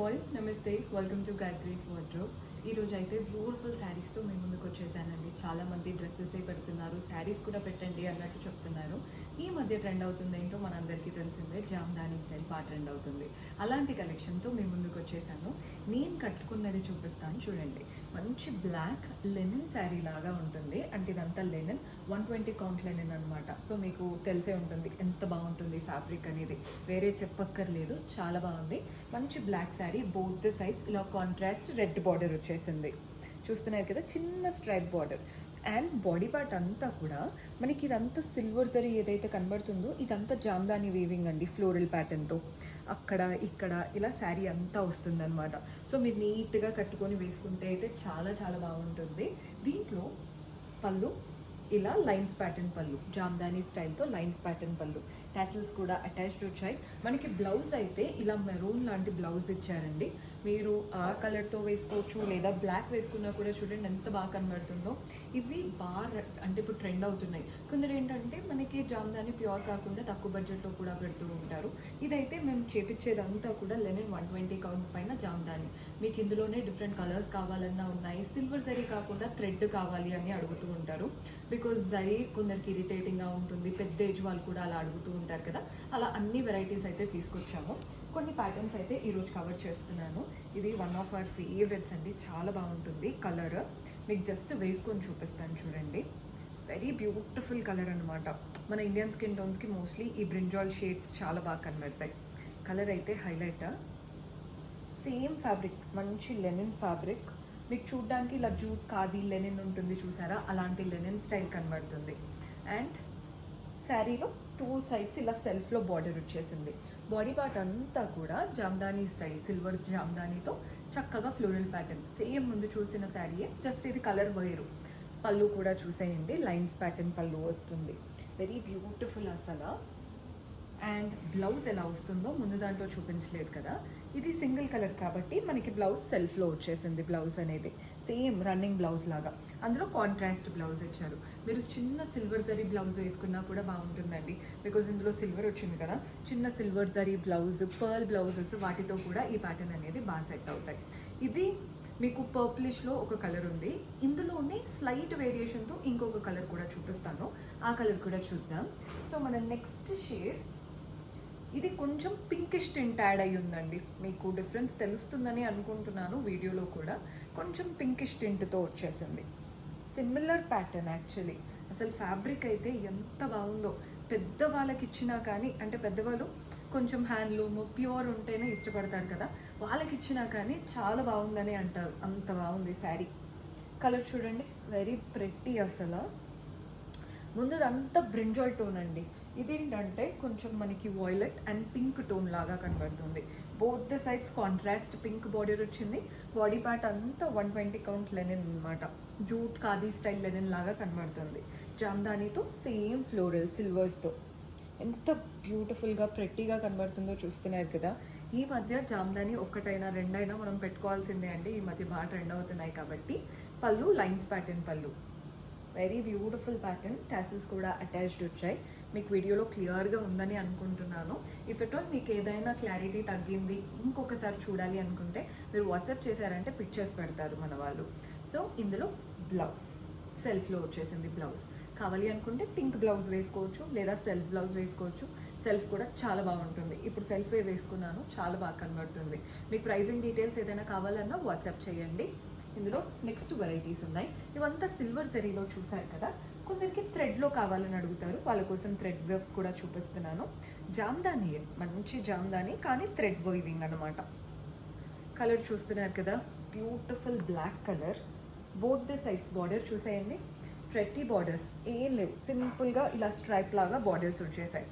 All నమస్తే, welcome to Gayatri's wardrobe. ఈరోజు అయితే బ్యూటిఫుల్ శారీస్తో మేము ముందుకు వచ్చేసానండి. చాలామంది డ్రెస్సెసే పెడుతున్నారు, శారీస్ కూడా పెట్టండి అన్నట్టు చెప్తున్నారు. ఈ మధ్య ట్రెండ్ అవుతుంది ఏంటో మనందరికీ తెలిసిందే, జామ్దానీ స్టైల్ బాగా ట్రెండ్ అవుతుంది. అలాంటి కలెక్షన్తో మేము ముందుకు వచ్చేసాను. నేను కట్టుకున్నది చూపిస్తాను చూడండి. మంచి బ్లాక్ లెనిన్ శారీ లాగా ఉంటుంది. అంటే ఇదంతా లెనిన్, 120 కౌంట్ లెనిన్ అనమాట. సో మీకు తెలిసే ఉంటుంది ఎంత బాగుంటుంది ఫ్యాబ్రిక్ అనేది, వేరే చెప్పక్కర్లేదు, చాలా బాగుంది. మంచి black sari, both the sides ఇలా కాంట్రాస్ట్ రెడ్ బార్డర్ వచ్చేసింది. చూస్తున్నారు కదా, చిన్న stripe border. And body part అంతా కూడా మనకి ఇదంతా సిల్వర్ జరీ ఏదైతే కనబడుతుందో ఇదంతా జామ్దానీ వీవింగ్ అండి, ఫ్లోరల్ ప్యాటర్న్తో. అక్కడ ఇక్కడ ఇలా శారీ అంతా వస్తుందన్నమాట. సో మీరు నీట్గా కట్టుకొని వేసుకుంటే అయితే చాలా చాలా బాగుంటుంది. దీంట్లో పళ్ళు ఇలా లైన్స్ ప్యాటర్న్ పళ్ళు, జామ్దానీ స్టైల్తో లైన్స్ ప్యాటర్న్ పళ్ళు, టాసిల్స్ కూడా అటాచ్డ్ వచ్చాయి. మనకి బ్లౌజ్ అయితే ఇలా మెరూన్ లాంటి బ్లౌజ్ ఇచ్చారండి. మీరు ఆ కలర్తో వేసుకోవచ్చు, లేదా బ్లాక్ వేసుకున్నా కూడా చూడండి ఎంత బాగా కనబడుతుందో. ఇవి బాగా అంటే ఇప్పుడు ట్రెండ్ అవుతున్నాయి. కొందరు ఏంటంటే మనకి జామ్దానీ ప్యూర్ కాకుండా తక్కువ బడ్జెట్లో కూడా పెడుతూ ఉంటారు. ఇదైతే మేము చేపించేదంతా కూడా లెనిన్ 120 కౌంట్ పైన జామ్దానీ. మీకు ఇందులోనే డిఫరెంట్ కలర్స్ కావాలన్నా ఉన్నాయి. సిల్వర్ జరీ కాకుండా థ్రెడ్ కావాలి అని అడుగుతూ ఉంటారు. బికాజ్ జరీ కొందరికి ఇరిటేటింగ్గా ఉంటుంది, పెద్ద ఏజ్ వాళ్ళు కూడా అలా అడుగుతూ ఉంటారు కదా. అలా అన్ని వెరైటీస్ అయితే తీసుకొచ్చాము. కొన్ని ప్యాటర్న్స్ అయితే ఈరోజు కవర్ చేస్తున్నాను. ఇది వన్ ఆఫ్ అవర్ ఫేవరెట్స్ అండి, చాలా బాగుంటుంది కలర్. మీకు జస్ట్ వేసుకొని చూపిస్తాను చూడండి. వెరీ బ్యూటిఫుల్ కలర్ అనమాట. మన ఇండియన్ స్కిన్ టోన్స్కి మోస్ట్లీ ఈ బ్రింజాల్ షేడ్స్ చాలా బాగా కనబడతాయి. కలర్ అయితే హైలైట్. సేమ్ ఫ్యాబ్రిక్, మంచి లెనిన్ ఫ్యాబ్రిక్. మీకు చూడ్డానికి ఇలా జూట్ ఖాదీ లెనిన్ ఉంటుంది చూసారా, అలాంటి లెనిన్ స్టైల్ కనబడుతుంది. అండ్ శారీలో 2 సైడ్స్ ఇలా సెల్ఫ్లో బార్డర్ వచ్చేసింది. బాడీ పార్ట్ అంతా కూడా జామ్దానీ స్టైల్, సిల్వర్ జామ్దానీతో చక్కగా ఫ్లోరల్ ప్యాటర్న్. సేమ్ ముందు చూసిన శారీయే, జస్ట్ ఇది కలర్ వేరు. పళ్ళు కూడా చూసేయండి, లైన్స్ ప్యాటర్న్ పళ్ళు వస్తుంది. వెరీ బ్యూటిఫుల్ అసలు. అండ్ బ్లౌజ్ ఎలా వస్తుందో ముందు దాంట్లో చూపించలేదు కదా, ఇది సింగిల్ కలర్ కాబట్టి మనకి బ్లౌజ్ సెల్ఫ్లో వచ్చేసింది. బ్లౌజ్ అనేది సేమ్ రన్నింగ్ బ్లౌజ్ లాగా, అందులో కాంట్రాస్ట్ బ్లౌజ్ ఇచ్చారు. మీరు చిన్న సిల్వర్ జరీ బ్లౌజ్ వేసుకున్నా కూడా బాగుంటుందండి, బికాజ్ ఇందులో సిల్వర్ వచ్చింది కదా. చిన్న silver zari blouse, pearl blouses, వాటితో కూడా ఈ ప్యాటర్న్ అనేది బాగా సెట్ అవుతాయి. ఇది మీకు పర్పులిష్లో ఒక కలర్ ఉంది, ఇందులోనే స్లైట్ వేరియేషన్తో ఇంకొక కలర్ కూడా చూపిస్తాను, ఆ కలర్ కూడా చూద్దాం. సో మన నెక్స్ట్ షేడ్ ఇది కొంచెం పింకిష్ టింట్ యాడ్ అయ్యి ఉందండి. మీకు డిఫరెన్స్ తెలుస్తుందని అనుకుంటున్నాను, వీడియోలో కూడా కొంచెం పింకిష్ టింట్తో వచ్చేసింది. Similar pattern actually. అసలు ఫ్యాబ్రిక్ అయితే ఎంత బాగుందో. పెద్దవాళ్ళకి ఇచ్చినా కానీ, అంటే పెద్దవాళ్ళు కొంచెం హ్యాండ్లూమ్ ప్యూర్ ఉంటేనే ఇష్టపడతారు కదా, వాళ్ళకి ఇచ్చినా కానీ చాలా బాగుందని అంటారు. అంత బాగుంది శారీ. కలర్ చూడండి, వెరీ ప్రెట్టి అసలు. ముందుదంతా బ్రింజాల్ టోన్ అండి, ఇదేంటంటే కొంచెం మనకి వాయిలెట్ అండ్ పింక్ టోన్ లాగా కనబడుతుంది. Both the sides contrast pink border వచ్చింది. బాడీ పార్ట్ అంతా 120 కౌంట్ లెనిన్ అనమాట, జూట్ ఖాదీ స్టైల్ లెనిన్ లాగా కనబడుతుంది. జామ్దానీతో సేమ్ ఫ్లోరల్ సిల్వర్స్తో ఎంత బ్యూటిఫుల్గా ప్రెట్టీగా కనబడుతుందో చూస్తున్నారు కదా. ఈ మధ్య జామ్దానీ ఒక్కటైనా రెండైనా మనం పెట్టుకోవాల్సిందే అండి, ఈ మధ్య బాగా ట్రెండ్ అవుతున్నాయి కాబట్టి. పళ్ళు లైన్స్ ప్యాటర్న్ పళ్ళు, వెరీ బ్యూటిఫుల్ ప్యాటర్న్. టాసిల్స్ కూడా అటాచ్డ్ వచ్చాయి. మీకు వీడియోలో క్లియర్గా ఉందని అనుకుంటున్నాను. ఇఫ్ ఎట్ ఆల్ మీకు ఏదైనా క్లారిటీ తగ్గింది, ఇంకొకసారి చూడాలి అనుకుంటే మీరు వాట్సాప్ చేశారంటే పిక్చర్స్ పెడతారు మన వాళ్ళు. సో ఇందులో బ్లౌజ్ సెల్ఫ్లో వచ్చేసింది. బ్లౌజ్ కావాలి అనుకుంటే పింక్ బ్లౌజ్ వేసుకోవచ్చు, లేదా సెల్ఫ్ బ్లౌజ్ వేసుకోవచ్చు. సెల్ఫ్ కూడా చాలా బాగుంటుంది. ఇప్పుడు సెల్ఫే వేసుకున్నాను, చాలా బాగా కనబడుతుంది. మీకు ప్రైజింగ్ డీటెయిల్స్ ఏదైనా కావాలన్నా వాట్సాప్ చేయండి. ఇందులో నెక్స్ట్ వెరైటీస్ ఉన్నాయి. ఇవంతా సిల్వర్ జరీలో చూసారు కదా. కొందరికి థ్రెడ్లో కావాలని అడుగుతారు, వాళ్ళ కోసం థ్రెడ్ వర్క్ కూడా చూపిస్తున్నాను. జామ్దానీ, మంచి జామ్దానీ కానీ థ్రెడ్ వీవింగ్ అనమాట. కలర్ చూస్తున్నారు కదా, beautiful black colour. Both the sides border చూసేయండి, ప్రెట్టి బార్డర్స్ ఏం లేవు, సింపుల్గా ఇలా స్ట్రైప్ లాగా బార్డర్స్ వచ్చేసాయి.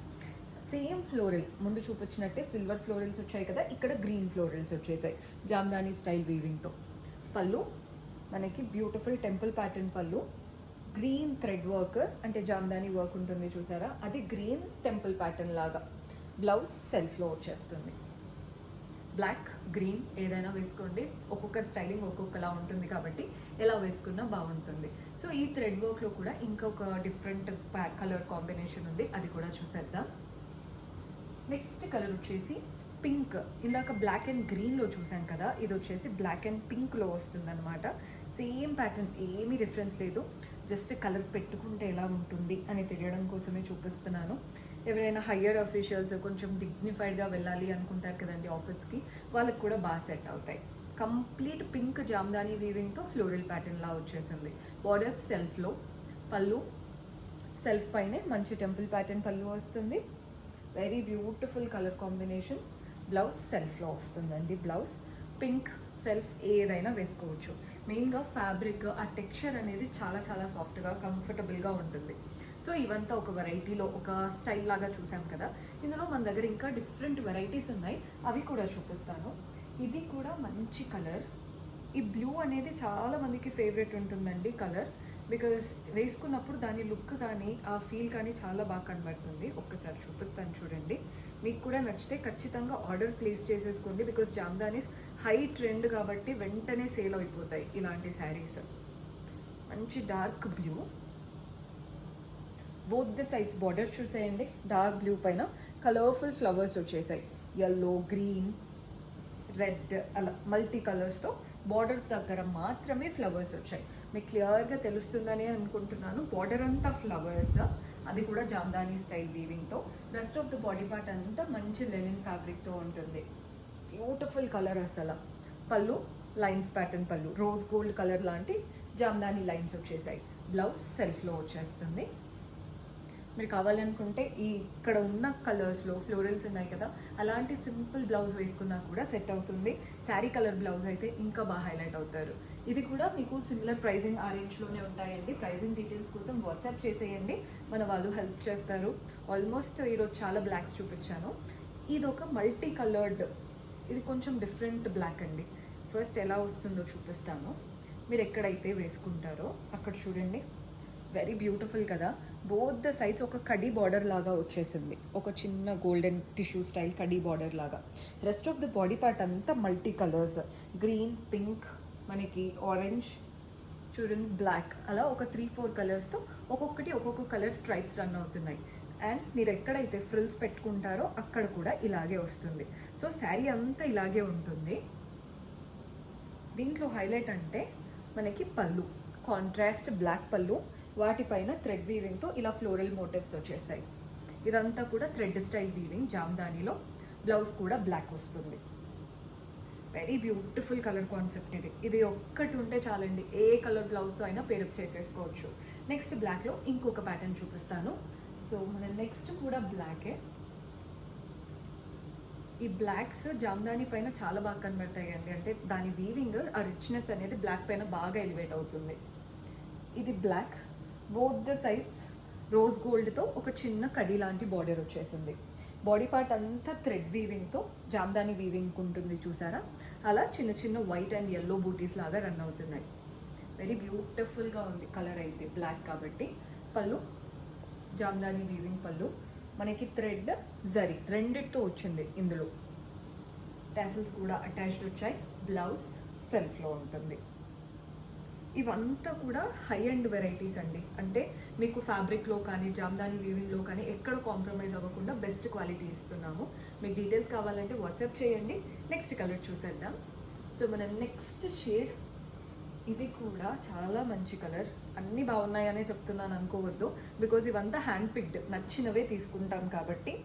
సేమ్ ఫ్లోరల్, ముందు చూపించినట్టే సిల్వర్ ఫ్లోరల్స్ వచ్చాయి కదా, ఇక్కడ గ్రీన్ ఫ్లోరల్స్ వచ్చేసాయి జామ్దానీ స్టైల్ వీవింగ్తో. పళ్ళు మనకి బ్యూటిఫుల్ టెంపుల్ ప్యాటర్న్ పళ్ళు, గ్రీన్ థ్రెడ్ వర్క్, అంటే జామ్దానీ వర్క్ ఉంటుంది చూసారా, అది గ్రీన్ టెంపుల్ ప్యాటర్న్ లాగా. బ్లౌజ్ సెల్ఫ్లో వచ్చేస్తుంది. బ్లాక్ గ్రీన్ ఏదైనా వేసుకోండి, ఒక్కొక్క స్టైలింగ్ ఒక్కొక్కలా ఉంటుంది కాబట్టి ఎలా వేసుకున్నా బాగుంటుంది. సో ఈ థ్రెడ్ వర్క్లో కూడా ఇంకొక డిఫరెంట్ కలర్ కాంబినేషన్ ఉంది, అది కూడా చూసేద్దాం. నెక్స్ట్ కలర్ వచ్చేసి పింక్, ఇందాక బ్లాక్ అండ్ గ్రీన్లో చూసాం కదా, ఇది వచ్చేసి బ్లాక్ అండ్ పింక్లో వస్తుంది అనమాట. సేమ్ ప్యాటర్న్, ఏమీ డిఫరెన్స్ లేదు, జస్ట్ కలర్ పెట్టుకుంటే ఎలా ఉంటుంది అని తెలియడం కోసమే చూపిస్తున్నాను. ఎవరైనా హయ్యర్ అఫీషియల్స్ కొంచెం డిగ్నిఫైడ్గా వెళ్ళాలి అనుకుంటారు కదండి ఆఫీస్కి, వాళ్ళకి కూడా బాగా సెట్ అవుతాయి. కంప్లీట్ పింక్ జామ్దాని వీవింగ్తో ఫ్లోరల్ ప్యాటర్న్లా వచ్చేసింది. బార్డర్స్ సెల్ఫ్లో, పళ్ళు సెల్ఫ్ పైనే మంచి టెంపుల్ ప్యాటర్న్ పళ్ళు వస్తుంది. Very beautiful colour combination. Blouse సెల్ఫ్లో వస్తుందండి. బ్లౌజ్ పింక్ సెల్ఫ్ ఏదైనా వేసుకోవచ్చు. మెయిన్గా ఫ్యాబ్రిక్ ఆ టెక్స్చర్ అనేది చాలా చాలా సాఫ్ట్గా కంఫర్టబుల్గా ఉంటుంది. సో ఇవంతా ఒక వెరైటీలో ఒక స్టైల్ లాగా చూసాం కదా. ఇందులో మన దగ్గర ఇంకా డిఫరెంట్ వెరైటీస్ ఉన్నాయి, అవి కూడా చూపిస్తాను. ఇది కూడా మంచి కలర్. ఈ బ్లూ అనేది చాలా మందికి ఫేవరెట్ ఉంటుందండి కలర్, బికాజ్ వేసుకున్నప్పుడు దాని లుక్ కానీ ఆ ఫీల్ కానీ చాలా బాగా కనబడుతుంది. ఒక్కసారి చూపిస్తాను చూడండి. మీకు కూడా నచ్చితే ఖచ్చితంగా ఆర్డర్ ప్లేస్ చేసేసుకోండి, బికాజ్ జామ్దానీస్ హై ట్రెండ్ కాబట్టి వెంటనే సేల్ అయిపోతాయి ఇలాంటి శారీస్. మంచి dark blue, both the sides border చూసేయండి. డార్క్ బ్లూ పైన కలర్ఫుల్ ఫ్లవర్స్ వచ్చేసాయి, ఎల్లో, గ్రీన్, రెడ్, అలా మల్టీ కలర్స్తో బార్డర్స్ దగ్గర మాత్రమే ఫ్లవర్స్ వచ్చాయి. మీకు క్లియర్గా తెలుస్తుందని అనుకుంటున్నాను. బార్డర్ అంతా ఫ్లవర్స్, అది కూడా జామ్దానీ స్టైల్ వీవింగ్తో. Rest of the body part అంతా మంచి లెనిన్ ఫ్యాబ్రిక్తో ఉంటుంది. బ్యూటిఫుల్ కలర్ అసలు. పళ్ళు లైన్స్ ప్యాటర్న్ పళ్ళు, రోజ్ గోల్డ్ కలర్ లాంటి జామ్దానీ లైన్స్ వచ్చేసాయి. బ్లౌజ్ సెల్ఫ్లో వచ్చేస్తుంది. మీరు కావాలనుకుంటే ఈ ఇక్కడ ఉన్న కలర్స్లో ఫ్లోరల్స్ ఉన్నాయి కదా, అలాంటి సింపుల్ బ్లౌజ్ వేసుకున్నా కూడా సెట్ అవుతుంది. శారీ కలర్ బ్లౌజ్ అయితే ఇంకా బాగా హైలైట్ అవుతారు. ఇది కూడా మీకు సిమిలర్ ప్రైజింగ్ ఆ రేంజ్లోనే ఉంటాయండి. ప్రైజింగ్ డీటెయిల్స్ కోసం వాట్సాప్ చేసేయండి, మన వాళ్ళు హెల్ప్ చేస్తారు. ఆల్మోస్ట్ ఈరోజు చాలా బ్లాక్స్ చూపించాను. ఇది ఒక మల్టీ కలర్డ్, ఇది కొంచెం డిఫరెంట్ బ్లాక్ అండి. ఫస్ట్ ఎలా వస్తుందో చూపిస్తాను. మీరు ఎక్కడైతే వేసుకుంటారో అక్కడ చూడండి. వెరీ బ్యూటిఫుల్ కదా. బోత్ ద సైడ్స్ ఒక కడీ బార్డర్ లాగా వచ్చేసింది, ఒక చిన్న గోల్డెన్ టిష్యూ స్టైల్ కడీ బార్డర్ లాగా. Rest of the body part అంతా మల్టీ కలర్స్, గ్రీన్, పింక్, మనకి ఆరెంజ్, చూడండి బ్లాక్, అలా ఒక 3-4 కలర్స్తో ఒక్కొక్కటి ఒక్కొక్క కలర్ స్ట్రైప్స్ రన్ అవుతున్నాయి. అండ్ మీరు ఎక్కడైతే ఫ్రిల్స్ పెట్టుకుంటారో అక్కడ కూడా ఇలాగే వస్తుంది. సో శారీ అంతా ఇలాగే ఉంటుంది. దీంట్లో హైలైట్ అంటే మనకి పళ్ళు, కాంట్రాస్ట్ బ్లాక్ పళ్ళు, వాటిపైన థ్రెడ్ వీవింగ్తో ఇలా ఫ్లోరల్ మోటివ్స్ వచ్చేసాయి. ఇదంతా కూడా థ్రెడ్ స్టైల్ వీవింగ్ జామ్దానీలో. బ్లౌజ్ కూడా బ్లాక్ వస్తుంది. వెరీ బ్యూటిఫుల్ కలర్ కాన్సెప్ట్ ఇది. ఇది ఒక్కటి ఉంటే చాలండి, ఏ కలర్ బ్లౌజ్తో అయినా పేరప్ చేసేసుకోవచ్చు. నెక్స్ట్ బ్లాక్లో ఇంకొక ప్యాటర్న్ చూపిస్తాను. సో మన నెక్స్ట్ కూడా బ్లాకే. ఈ బ్లాక్స్ జామ్దానీ పైన చాలా బాగా కనబడతాయి అండి, అంటే దాని వీవింగ్ ఆ రిచ్నెస్ అనేది బ్లాక్ పైన బాగా ఎలివేట్ అవుతుంది. ఇది black, both the sides rose గోల్డ్తో ఒక చిన్న కడీ లాంటి బార్డర్ వచ్చేసింది. బాడీ పార్ట్ అంతా థ్రెడ్ వీవింగ్తో జామ్దానీ వీవింగ్ ఉంటుంది చూసారా, అలా చిన్న చిన్న వైట్ అండ్ ఎల్లో బూటీస్ లాగా రన్ అవుతున్నాయి. వెరీ బ్యూటిఫుల్గా ఉంది కలర్ అయితే, బ్లాక్ కాబట్టి. పళ్ళు జామ్దానీ వీవింగ్ పళ్ళు, మనకి థ్రెడ్ జరీ రెండిటితో వచ్చింది. ఇందులో టాసిల్స్ కూడా అటాచ్డ్ వచ్చాయి. బ్లౌజ్ సెల్ఫ్లో ఉంటుంది. ఇవంతా కూడా హై అండ్ వెరైటీస్ అండి, అంటే మీకు ఫ్యాబ్రిక్లో కానీ జామ్దానీ వీవింగ్లో కానీ ఎక్కడ కాంప్రమైజ్ అవ్వకుండా బెస్ట్ క్వాలిటీ ఇస్తున్నాము. మీకు డీటెయిల్స్ కావాలంటే వాట్సాప్ చేయండి. నెక్స్ట్ కలర్ చూసేద్దాం. సో మన నెక్స్ట్ షేడ్, ఇది కూడా చాలా మంచి కలర్. అన్నీ బాగున్నాయనే చెప్తున్నాను అనుకోవద్దు, బికాజ్ ఇవంతా హ్యాండ్ పిక్డ్, నచ్చినవే తీసుకుంటాం కాబట్టి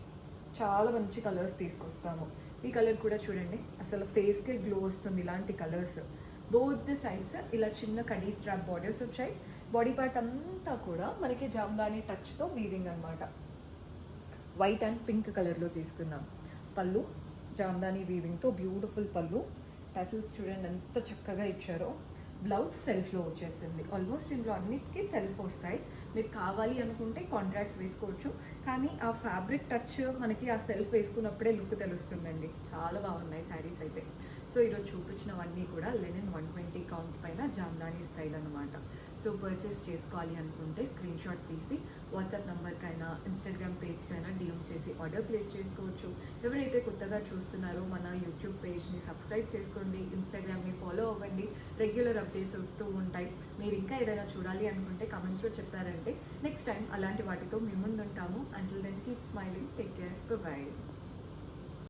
చాలా మంచి కలర్స్ తీసుకొస్తాము. ఈ కలర్ కూడా చూడండి, అసలు ఫేస్కే గ్లో వస్తుంది ఇలాంటి కలర్స్. బోత్ ది సైడ్స్ ఇలా చిన్న కడీ స్ట్రాప్ బార్డర్స్ వచ్చాయి. బాడీ పార్ట్ అంతా కూడా మనకి జామ్దానీ టచ్తో వీవింగ్ అనమాట. వైట్ అండ్ పింక్ కలర్లో తీసుకున్నాం. పళ్ళు జామ్దానీ వీవింగ్తో బ్యూటిఫుల్ పళ్ళు. టచిల్స్ చూడండి ఎంత చక్కగా ఇచ్చారో. బ్లౌజ్ సెల్ఫ్లో వచ్చేసింది. ఆల్మోస్ట్ ఇందులో అన్నిటికీ సెల్ఫ్ వస్తాయి. మీరు కావాలి అనుకుంటే కాంట్రాస్ట్ వేసుకోవచ్చు, కానీ ఆ ఫ్యాబ్రిక్ టచ్ మనకి ఆ సెల్ఫ్ వేసుకున్నప్పుడే లుక్ తెలుస్తుందండి. చాలా బాగున్నాయి శారీస్ అయితే. సో ఈరోజు చూపించినవన్నీ కూడా లెనిన్ 120 కౌంట్ పైన జామ్దానీ స్టైల్ అనమాట. సో పర్చేస్ చేసుకోవాలి అనుకుంటే స్క్రీన్ షాట్ తీసి వాట్సాప్ నెంబర్కైనా ఇన్స్టాగ్రామ్ పేజ్కైనా డిఎం చేసి ఆర్డర్ ప్లేస్ చేసుకోవచ్చు. ఎవరైతే కొత్తగా చూస్తున్నారో మన యూట్యూబ్ పేజ్ని సబ్స్క్రైబ్ చేసుకోండి, ఇన్స్టాగ్రామ్ని ఫాలో అవ్వండి. రెగ్యులర్ అప్డేట్స్ వస్తూ ఉంటాయి. మీరు ఇంకా ఏదైనా చూడాలి అనుకుంటే కమెంట్స్లో చెప్పారంటే నెక్స్ట్ టైం అలాంటి వాటితో మీ ముందు ఉంటాము. Until then keep smiling, take care, by.